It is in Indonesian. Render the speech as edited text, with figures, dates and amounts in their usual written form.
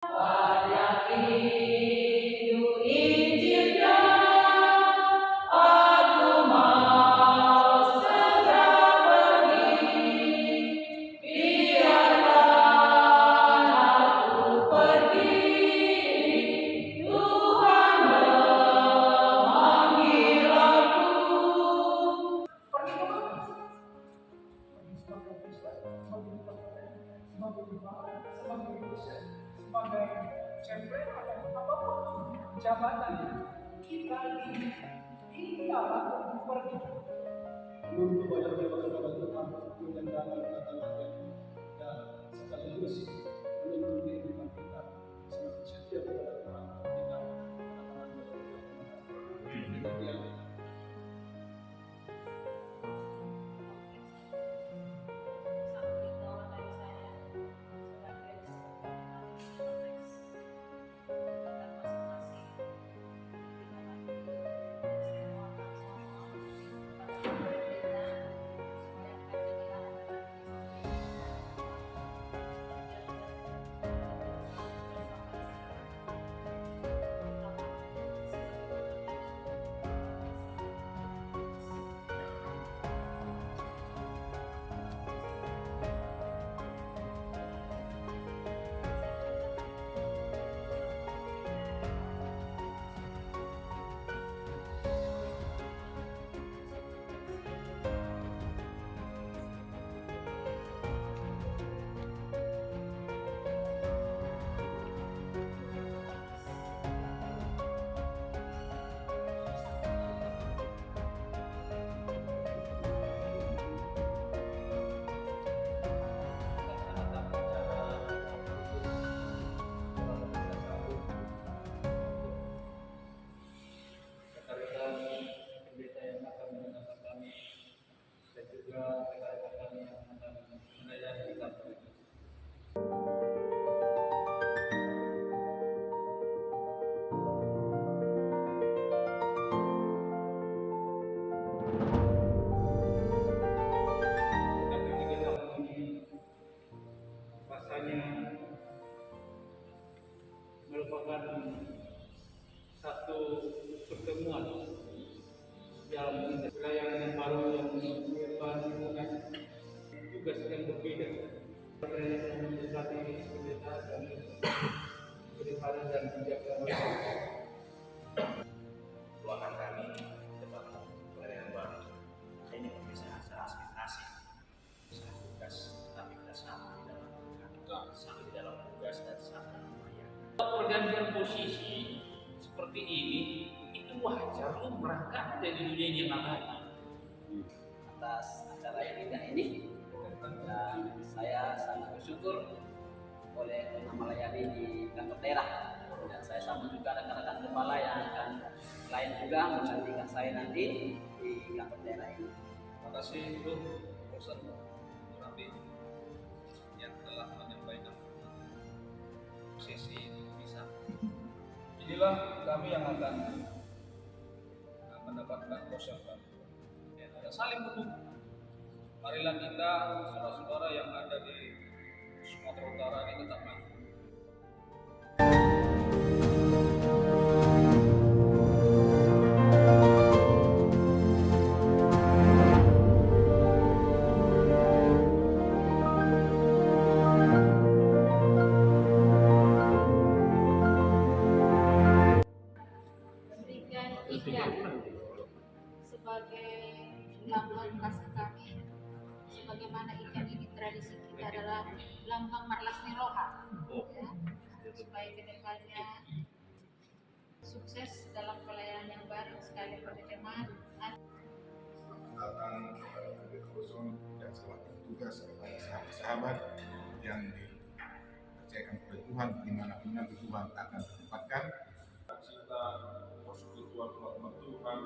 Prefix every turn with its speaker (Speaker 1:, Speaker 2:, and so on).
Speaker 1: Banyak rindu Injilnya, aku mau segera pergi. Biarkan aku pergi, Tuhan memanggil aku.
Speaker 2: Pergi kemana? Pergi sebagai Kristen, sebagai penelitian, sebagai gembala, sebagai dosen, sebagai cempleng atau apapun jabatan kita ini Allah pergi. Untuk banyak saudara Tuhan mendengarkan kata-kata dan sekaligus menuntut kehidupan kita semakin setia kepada Tuhan kita demikian.
Speaker 3: Rasanya merupakan satu pertemuan yang pelayanan yang baru yang merupakan tugas yang berbeda. Pelayanan yang mendekati pendeta dan penyimpanan dan penjagaan
Speaker 4: doakan kami dapat pelayanan baru. Ini bisa aspirasi tugas, tapi kita sama di dalam tugas dan sama melayani.
Speaker 3: Pergantian posisi seperti ini itu wajar lumrah kan ada di dunia yang namanya.
Speaker 5: Atas acara yang indah ini, dan saya sangat bersyukur oleh pernah melayani di kantor daerah, dan saya sambut juga rekan-rekan kepala yang akan lain juga menggantikan saya nanti di kantor daerah ini.
Speaker 2: Terima kasih untuk Bosan Rabi yang telah menyampaikan sesi bisa. Inilah kami yang akan mendapatkan bos yang baru. Dan saling mendukung. Marilah kita saudara-saudara yang ada di Sumatera Utara ini tetap maju.
Speaker 6: Berikan ikan sebagai lambang kasih kami, sebagaimana ikan ini tradisi kita adalah lambang marlasni roha, ya, supaya kedepannya sukses dalam pelayanan yang baru sekali pada jemaat.
Speaker 7: Datang kepada pendeta Boson dan selaku tugas kepada sahabat-sahabat yang dipercayakan oleh Tuhan dimanapun nanti Tuhan akan ditempatkan.
Speaker 2: Kita bersyukur Tuhan, Tuhan